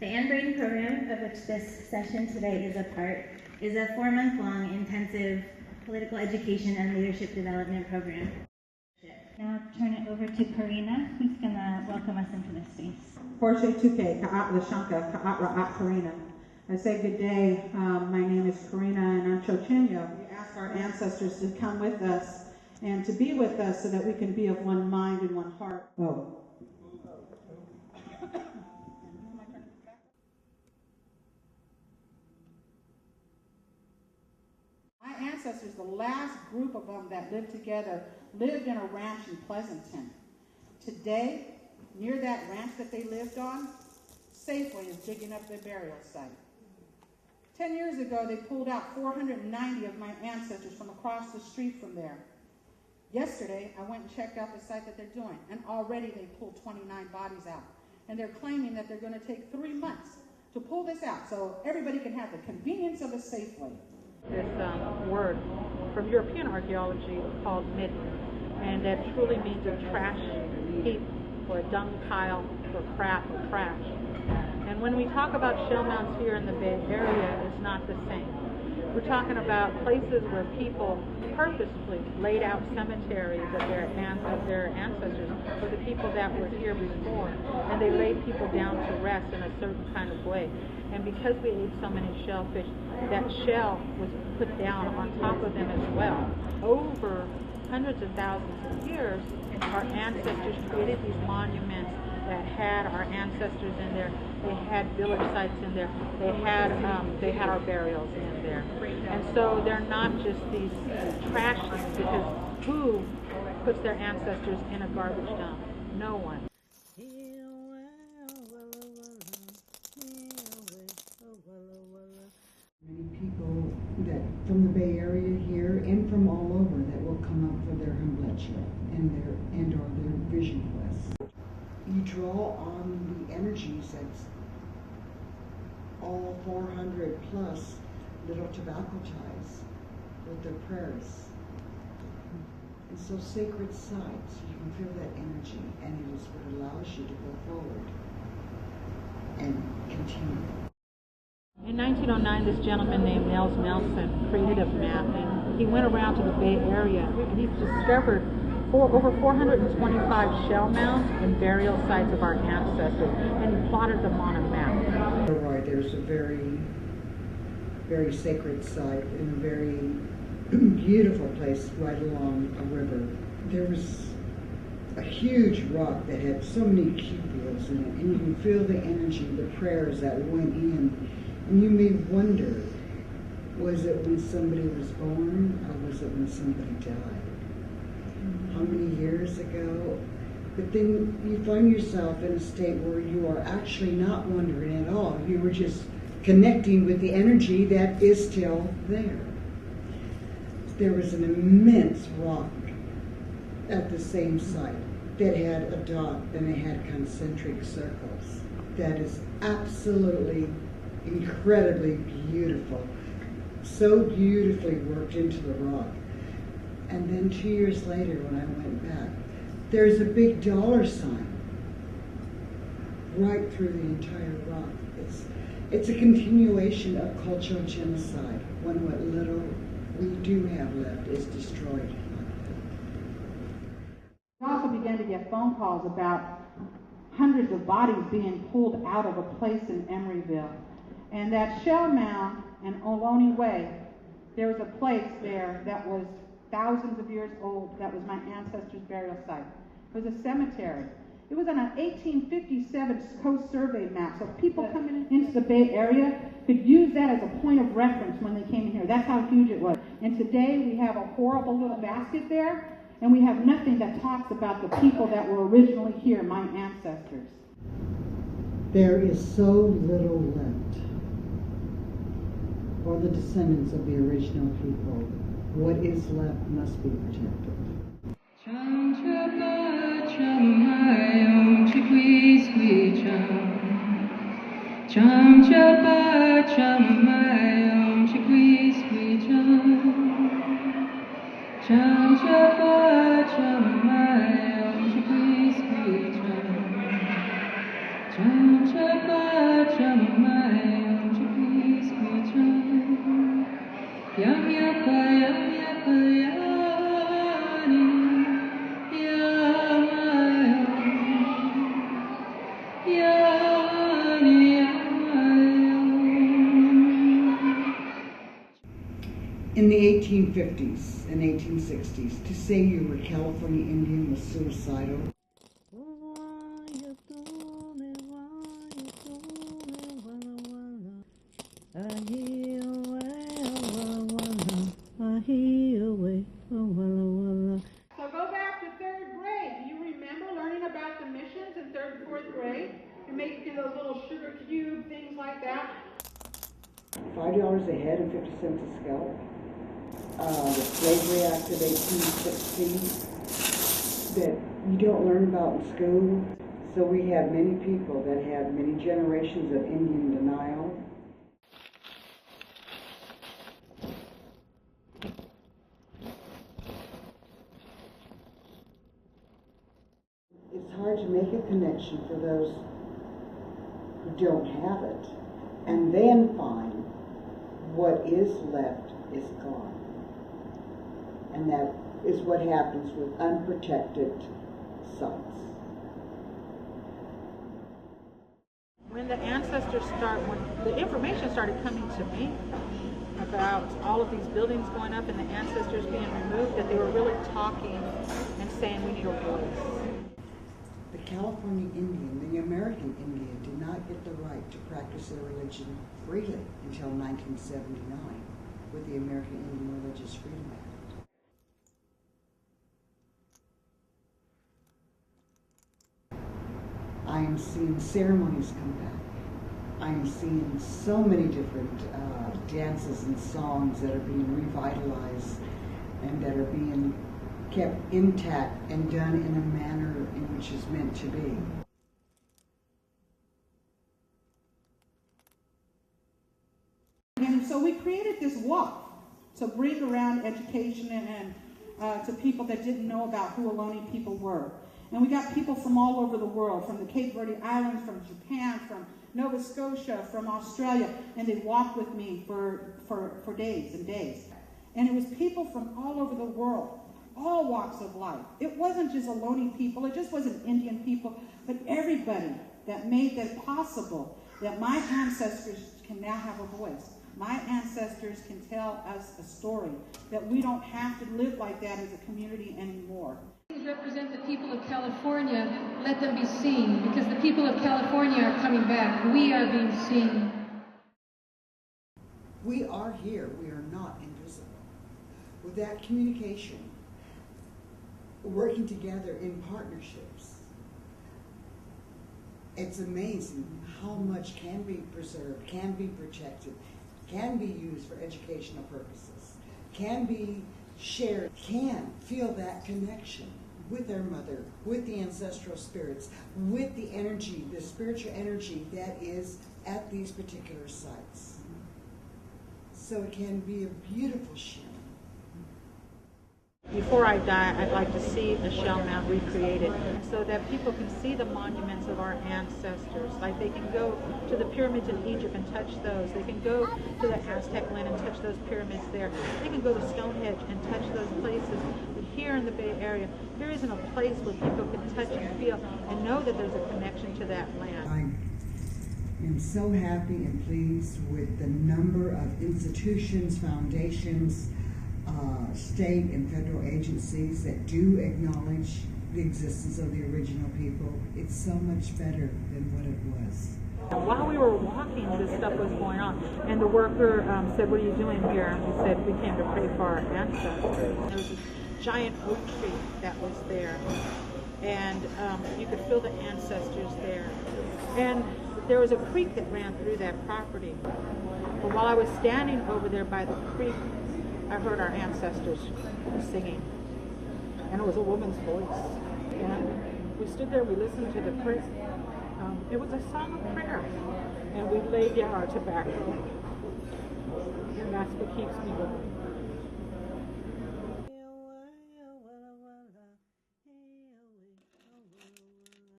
The Ann Braden program, of which this session today is a part, is a 4-month-long intensive political education and leadership development program. Now turn it over to Karina, who's going to welcome us into this space. Porsche Tuke, Ka'at Lashanka, Ka'at Ra'at Karina. I say good day. My name is Karina and I'm Chochenyo. We ask our ancestors to come with us and to be with us so that we can be of one mind and one heart. My ancestors, the last group of them that lived together, lived in a ranch in Pleasanton. Today, near that ranch that they lived on, Safeway is digging up their burial site. 10 years ago, they pulled out 490 of my ancestors from across the street from there. Yesterday, I went and checked out the site that they're doing, and already they pulled 29 bodies out. And they're claiming that they're going to take 3 months to pull this out so everybody can have the convenience of a Safeway. This word from European archaeology called midden, and that truly means a trash heap or a dung pile or crap or trash. And when we talk about shell mounds here in the Bay Area, it's not the same. We're talking about places where people purposefully laid out cemeteries of their ancestors, for the people that were here before, and they laid people down to rest in a certain kind of way. And because we ate so many shellfish, that shell was put down on top of them as well. Over hundreds of thousands of years, our ancestors created these monuments that had our ancestors in there. They had village sites in there. They had our burials in there. And so they're not just these trash things, because who puts their ancestors in a garbage dump? No one. Many people that from the Bay Area here and from all over that will come up for their Humbletcha and or their vision quests. You draw on the energies that's all 400 plus little tobacco ties with their prayers. And so sacred sites, you can feel that energy, and it is what allows you to go forward and continue. In 1909, this gentleman named Nels Nelson created a map, and he went around to the Bay Area, and he discovered over 425 shell mounds and burial sites of our ancestors, and he plotted them on a map. Right, there's a very, very sacred site in a very beautiful place right along a river. There was a huge rock that had so many cupules in it, and you can feel the energy, the prayers that went in. And you may wonder, was it when somebody was born, or was it when somebody died? How many years ago? But then you find yourself in a state where you are actually not wondering at all. You were just connecting with the energy that is still there. There was an immense rock at the same site that had a dot and it had concentric circles. That is absolutely incredibly beautiful. So beautifully worked into the rock. And then 2 years later, when I went back, there's a big dollar sign right through the entire rock. It's a continuation of cultural genocide, when what little we do have left is destroyed. We also began to get phone calls about hundreds of bodies being pulled out of a place in Emeryville. And that shell mound and Ohlone Way, there was a place there that was thousands of years old. That was my ancestors' burial site. It was a cemetery. It was on an 1857 Coast Survey map, so people coming into the Bay Area could use that as a point of reference when they came in here. That's how huge it was. And today we have a horrible little basket there, and we have nothing that talks about the people that were originally here, my ancestors. There is so little left for the descendants of the original people. What is left must be protected. Cham chapa cham In the 1850s and 1860s, to say you were California Indian was suicidal. So go back to 3rd grade. Do you remember learning about the missions in 3rd and 4th grade? And making those little sugar cube things like that? $5 a head and 50 cents a scalp. The Slavery Act of 1816 that you don't learn about in school. So we have many people that have many generations of Indian denial. It's hard to make a connection for those who don't have it, and then find what is left is gone. And that is what happens with unprotected sites. When the ancestors when the information started coming to me about all of these buildings going up and the ancestors being removed, that they were really talking and saying we need a voice. The California Indian, the American Indian, did not get the right to practice their religion freely until 1979 with the American Indian Religious Freedom Act. I am seeing ceremonies come back. I am seeing so many different dances and songs that are being revitalized and that are being kept intact and done in a manner in which is meant to be. And so we created this walk to bring around education and to people that didn't know about who Ohlone people were. And we got people from all over the world, from the Cape Verde Islands, from Japan, from Nova Scotia, from Australia, and they walked with me for days and days. And it was people from all over the world, all walks of life. It wasn't just Ohlone people, it just wasn't Indian people, but everybody that made that possible, that my ancestors can now have a voice. My ancestors can tell us a story, that we don't have to live like that as a community anymore. Represent the people of California, let them be seen, because the people of California are coming back. We are being seen. We are here, we are not invisible. With that communication, working together in partnerships, it's amazing how much can be preserved, can be protected, can be used for educational purposes, can be shared, can feel that connection with their mother, with the ancestral spirits, with the energy, the spiritual energy that is at these particular sites. So it can be a beautiful sharing. Before I die, I'd like to see a shell mound recreated so that people can see the monuments of our ancestors. Like they can go to the pyramids in Egypt and touch those. They can go to the Aztec land and touch those pyramids there. They can go to Stonehenge and touch those places. But here in the Bay Area, there isn't a place where people can touch and feel and know that there's a connection to that land. I am so happy and pleased with the number of institutions, foundations, state and federal agencies that do acknowledge the existence of the original people. It's so much better than what it was. While we were walking, this stuff was going on, and the worker said, "What are you doing here?" And we said, "We came to pray for our ancestors." There was this giant oak tree that was there, and you could feel the ancestors there. And there was a creek that ran through that property. But while I was standing over there by the creek, I heard our ancestors singing, and it was a woman's voice. And we stood there, we listened to the prayer. It was a song of prayer, and we laid down our tobacco, and that's what keeps me going.